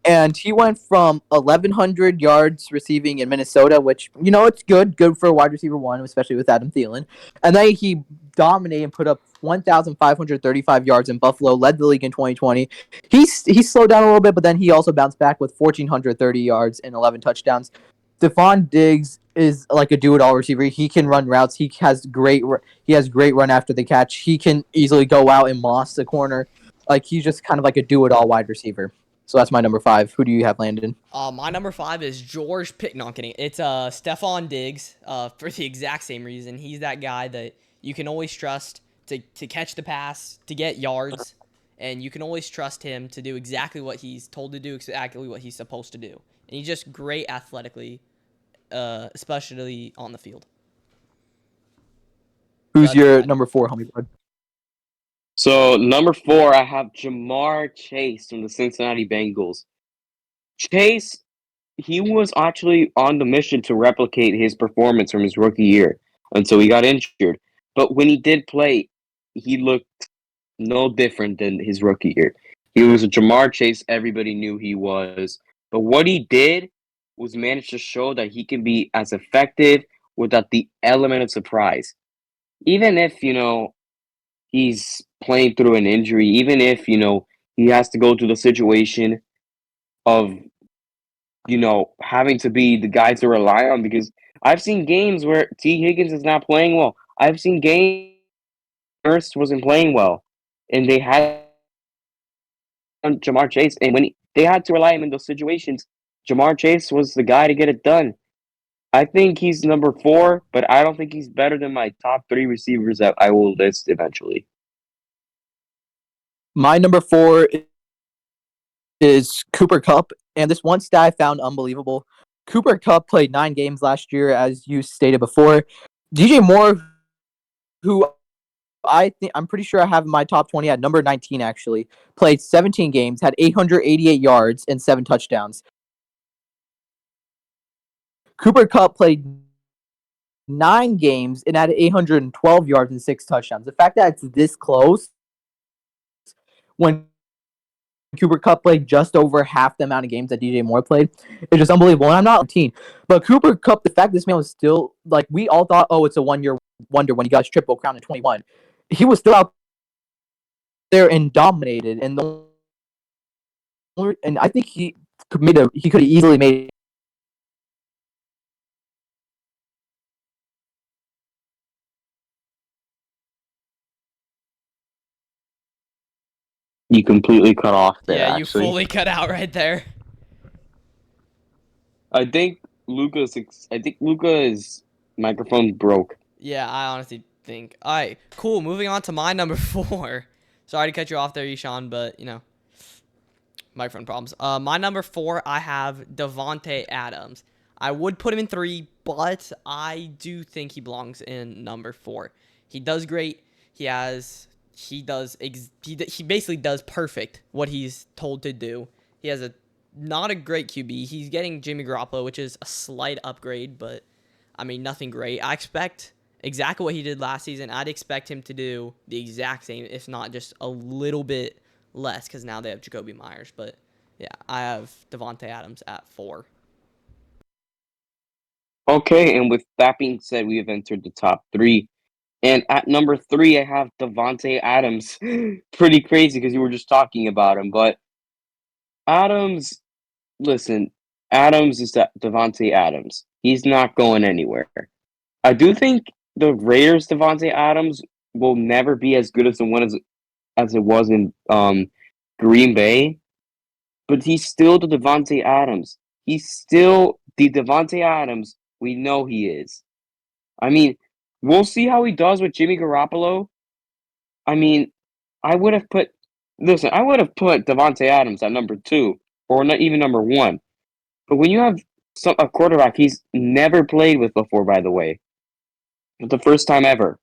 And he went from 1,100 yards receiving in Minnesota, which, it's good for a wide receiver 1, especially with Adam Thielen. And then he dominated and put up 1,535 yards in Buffalo, led the league in 2020. He slowed down a little bit, but then he also bounced back with 1,430 yards and 11 touchdowns. Stephon Diggs is like a do-it-all receiver. He can run routes. He has great run after the catch. He can easily go out and moss the corner. Like, he's just kind of like a do-it-all wide receiver. So that's my number 5. Who do you have, Landon? My number 5 is George Pick. No, I'm kidding. It's Stephon Diggs. For the exact same reason, he's that guy that you can always trust to catch the pass, to get yards, and you can always trust him to do exactly what he's told to do, exactly what he's supposed to do. And he's just great athletically, especially on the field. Who's your number 4, homie bud? So, number 4, I have Ja'Marr Chase from the Cincinnati Bengals. Chase, he was actually on the mission to replicate his performance from his rookie year until he got injured. But when he did play, he looked no different than his rookie year. He was a Ja'Marr Chase everybody knew he was. But what he did was manage to show that he can be as effective without the element of surprise. Even if, he's playing through an injury, even if, he has to go through the situation of, having to be the guy to rely on, because I've seen games where T. Higgins is not playing well. I've seen games where Hurst wasn't playing well, and they had on Ja'Marr Chase, and when they had to rely on him in those situations, Ja'Marr Chase was the guy to get it done. I think he's number 4, but I don't think he's better than my top 3 receivers that I will list eventually. My number 4 is Cooper Kupp, and this one stat I found unbelievable. Cooper Kupp played 9 games last year, as you stated before. DJ Moore, who I'm pretty sure I have in my top 20 at number 19 actually, played 17 games, had 888 yards and 7 touchdowns. Cooper Kupp played 9 games and had 812 yards and 6 touchdowns. The fact that it's this close when Cooper Kupp played just over half the amount of games that DJ Moore played is just unbelievable. And I'm not 19, but Cooper Kupp, the fact this man was still, like, we all thought, oh, it's a one-year wonder when he got his triple crown in 21. He was still out there and dominated, and I think he could have easily made. You completely cut off there. Yeah, actually. you fully cut out right there. I think Luca's microphone broke. Yeah, I honestly think. All right, cool. Moving on to my number 4. Sorry to cut you off there, Ishan, but microphone problems. My number 4, I have Davante Adams. I would put him in 3, but I do think he belongs in number 4. He does great. He basically does perfect what he's told to do. He has not a great QB. He's getting Jimmy Garoppolo, which is a slight upgrade, but I mean nothing great. I expect exactly what he did last season. I'd expect him to do the exact same, if not just a little bit less, because now they have Jacoby Myers. But yeah, I have Davante Adams at 4. Okay, and with that being said, we have entered the top 3. And at number 3, I have Davante Adams. Pretty crazy because you were just talking about him. But Adams, listen, Adams is Davante Adams. He's not going anywhere. I do think the Raiders' Davante Adams will never be as good as the one as it was in Green Bay. But he's still the Davante Adams. He's still the Davante Adams we know he is. I mean, we'll see how he does with Jimmy Garoppolo. I mean, I would have put Davante Adams at number 2 or not even number 1. But when you have a quarterback he's never played with before, by the way, for the first time ever,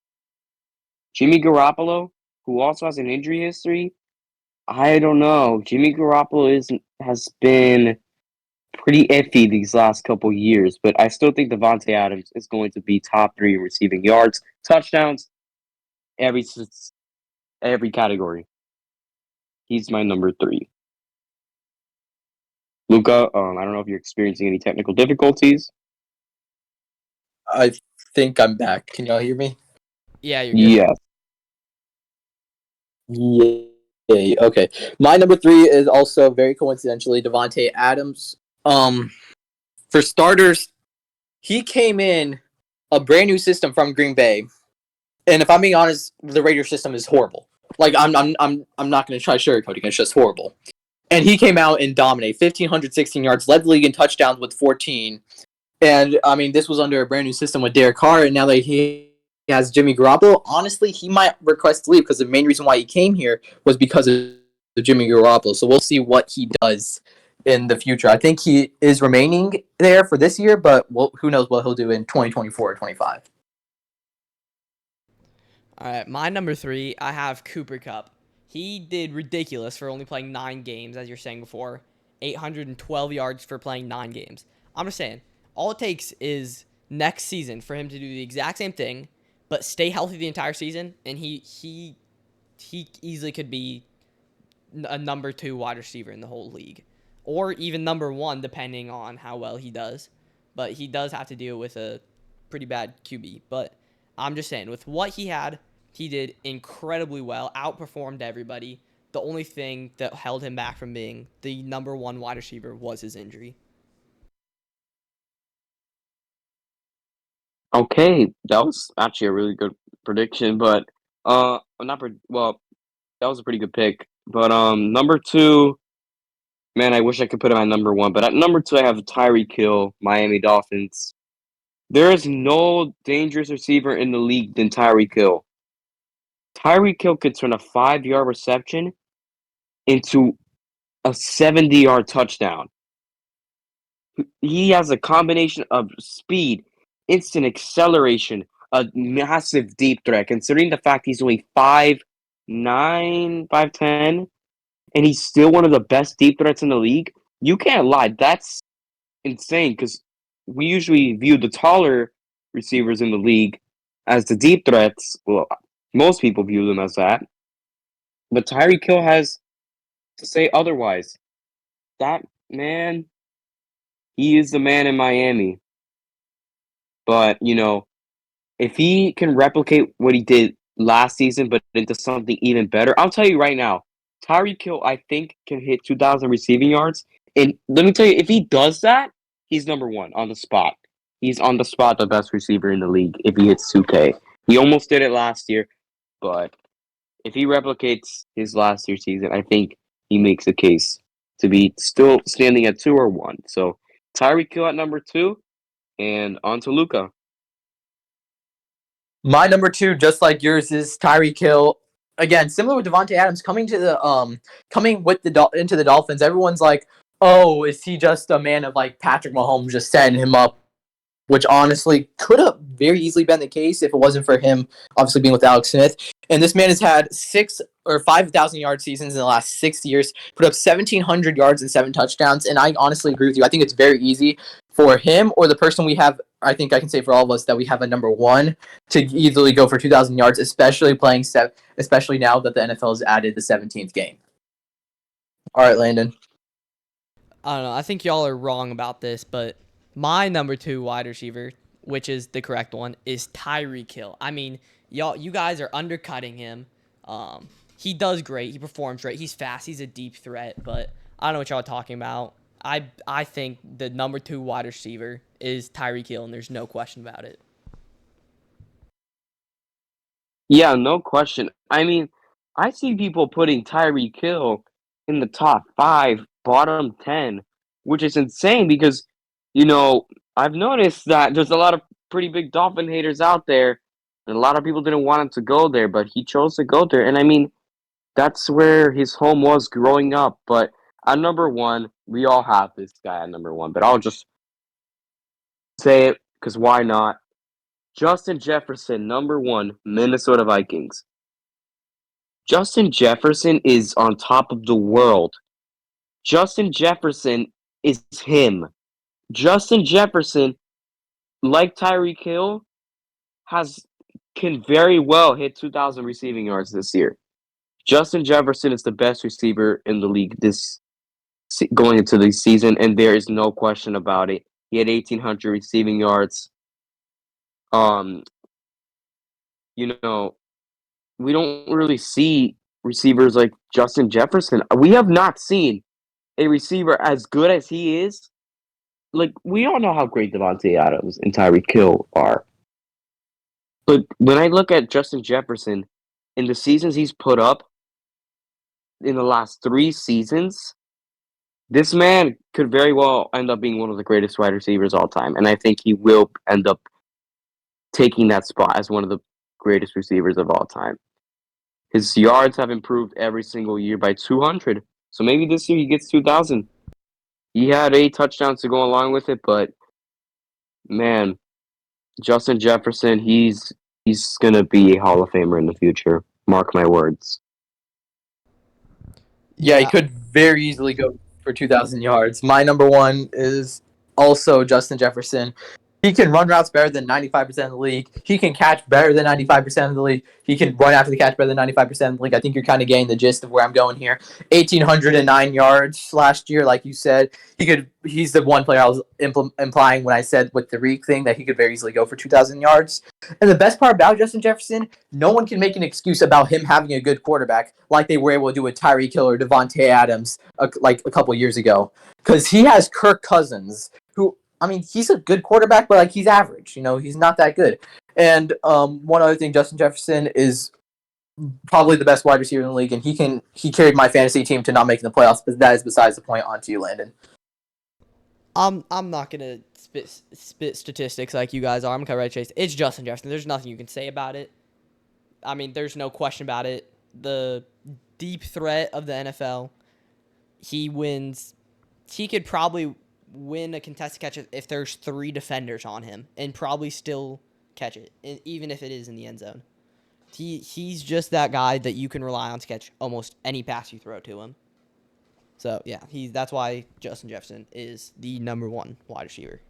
Jimmy Garoppolo, who also has an injury history, I don't know. Jimmy Garoppolo has been pretty iffy these last couple years, but I still think Davante Adams is going to be top 3 in receiving yards, touchdowns, every category. He's my number 3. Luca, I don't know if you're experiencing any technical difficulties. I think I'm back. Can y'all hear me? Yeah, you're good. Yeah. Yay. Okay. My number 3 is also very coincidentally Davante Adams. For starters, he came in a brand new system from Green Bay, and if I'm being honest, the Raiders system is horrible. Like I'm not going to try sugarcoating. It's just horrible. And he came out and dominated. 1,516 yards, led the league in touchdowns with 14. And I mean, this was under a brand new system with Derek Carr, and now that he has Jimmy Garoppolo, honestly, he might request to leave because the main reason why he came here was because of Jimmy Garoppolo. So we'll see what he does in the future. I think he is remaining there for this year, but who knows what he'll do in 2024 or 25. All right, my number 3, I have Cooper Kupp. He did ridiculous for only playing 9 games, as you're saying before. 812 yards for playing 9 games. I'm just saying, all it takes is next season for him to do the exact same thing, but stay healthy the entire season, and he easily could be a number 2 wide receiver in the whole league, or even number 1, depending on how well he does. But he does have to deal with a pretty bad QB. But I'm just saying, with what he had, he did incredibly well, outperformed everybody. The only thing that held him back from being the number 1 wide receiver was his injury. Okay, that was actually a really good prediction, but that was a pretty good pick. But number 2, man, I wish I could put him at number 1, but at number 2 I have Tyreek Hill, Miami Dolphins. There is no dangerous receiver in the league than Tyreek Hill. Tyreek Hill could turn a 5-yard reception into a 70-yard touchdown. He has a combination of speed, instant acceleration, a massive deep threat, considering the fact he's only 5'9", 5'10", and he's still one of the best deep threats in the league. You can't lie. That's insane because we usually view the taller receivers in the league as the deep threats. Well, most people view them as that. But Tyreek Hill has to say otherwise. That man, he is the man in Miami. But, if he can replicate what he did last season, but into something even better, I'll tell you right now, Tyreek Hill, I think, can hit 2,000 receiving yards. And let me tell you, if he does that, he's number 1 on the spot. He's on the spot the best receiver in the league if he hits 2K. He almost did it last year, but if he replicates his last year's season, I think he makes a case to be still standing at 2 or 1. So Tyreek Hill at number 2, and on to Luca. My number 2, just like yours, is Tyreek Hill. Again, similar with Davante Adams, coming into the Dolphins. Everyone's like, "Oh, is he just a man of like Patrick Mahomes just setting him up which honestly could have very easily been the case if it wasn't for him obviously being with Alex Smith. And this man has had 5,000 yard seasons in the last 6 years, put up 1,700 yards and 7 touchdowns. And I honestly agree with you. I think it's very easy for him or the person we have. I think I can say for all of us that we have a number one to easily go for 2,000 yards, especially especially now that the NFL has added the 17th game. All right, Landon. I don't know. I think y'all are wrong about this, but my number 2 wide receiver, which is the correct one, is Tyreek Hill. I mean, you guys are undercutting him. He does great. He performs great. He's fast. He's a deep threat, but I don't know what y'all are talking about. I think the number 2 wide receiver is Tyreek Hill, and there's no question about it. Yeah, no question. I mean, I see people putting Tyreek Hill in the top 5, bottom 10, which is insane because, I've noticed that there's a lot of pretty big Dolphin haters out there, and a lot of people didn't want him to go there, but he chose to go there. And I mean, that's where his home was growing up. But at number 1, we all have this guy at number 1, but I'll just say it because why not? Justin Jefferson, number 1, Minnesota Vikings. Justin Jefferson is on top of the world. Justin Jefferson is him. Justin Jefferson, like Tyreek Hill, can very well hit 2,000 receiving yards this year. Justin Jefferson is the best receiver in the league going into the season, and there is no question about it. He had 1,800 receiving yards. We don't really see receivers like Justin Jefferson. We have not seen a receiver as good as he is. Like, we all know how great Devontae Adams and Tyreek Hill are. But when I look at Justin Jefferson in the seasons he's put up in the last 3 seasons, this man could very well end up being one of the greatest wide receivers all time. And I think he will end up taking that spot as one of the greatest receivers of all time. His yards have improved every single year by 200. So maybe this year he gets 2,000. He had 8 touchdowns to go along with it, but man, Justin Jefferson, he's going to be a Hall of Famer in the future. Mark my words. Yeah, he could very easily go for 2,000 yards. My number 1 is also Justin Jefferson. He can run routes better than 95% of the league. He can catch better than 95% of the league. He can run after the catch better than 95% of the league. I think you're kind of getting the gist of where I'm going here. 1,809 yards last year, like you said. He's the one player I was implying when I said with the Reek thing that he could very easily go for 2,000 yards. And the best part about Justin Jefferson, no one can make an excuse about him having a good quarterback like they were able to do with Tyreek Hill or Devontae Adams like a couple years ago. Because he has Kirk Cousins, who, I mean, he's a good quarterback, but he's average. He's not that good. And one other thing, Justin Jefferson is probably the best wide receiver in the league, and he carried my fantasy team to not making the playoffs. But that is besides the point. On to you, Landon. I'm not gonna spit statistics like you guys are. I'm gonna cut right to chase. It's Justin Jefferson. There's nothing you can say about it. I mean, there's no question about it. The deep threat of the NFL. He wins. He could probably win a contested catch if there's 3 defenders on him and probably still catch it, even if it is in the end zone. He's just that guy that you can rely on to catch almost any pass you throw to him. So, yeah, that's why Justin Jefferson is the number 1 wide receiver.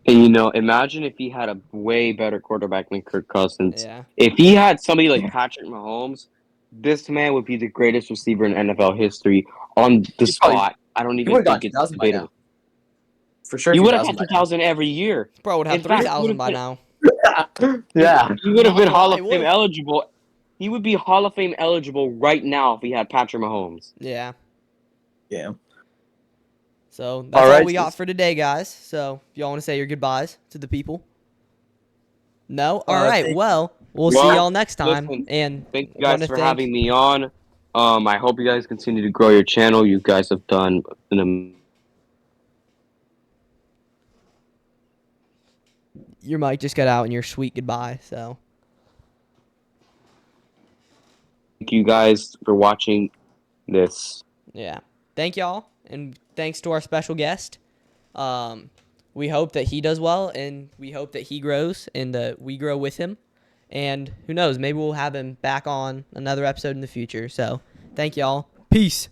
And, imagine if he had a way better quarterback than Kirk Cousins. Yeah. If he had somebody like Patrick Mahomes, this man would be the greatest receiver in NFL history on the spot. I don't even think it's debatable. For sure. He would have had 2,000 every year. Bro would have 3,000 by now. Yeah. He would have been Hall of Fame eligible. He would be Hall of Fame eligible right now if he had Patrick Mahomes. Yeah. Yeah. So that's all we got for today, guys. So if y'all want to say your goodbyes to the people. No? All right. Well, we'll see y'all next time. Listen, and thank you guys for having me on. I hope you guys continue to grow your channel. You guys have done your mic just got out in your sweet goodbye, so. Thank you guys for watching this. Yeah. Thank y'all, and thanks to our special guest. we hope that he does well, and we hope that he grows and that we grow with him. And who knows, maybe we'll have him back on another episode in the future. So thank y'all. Peace.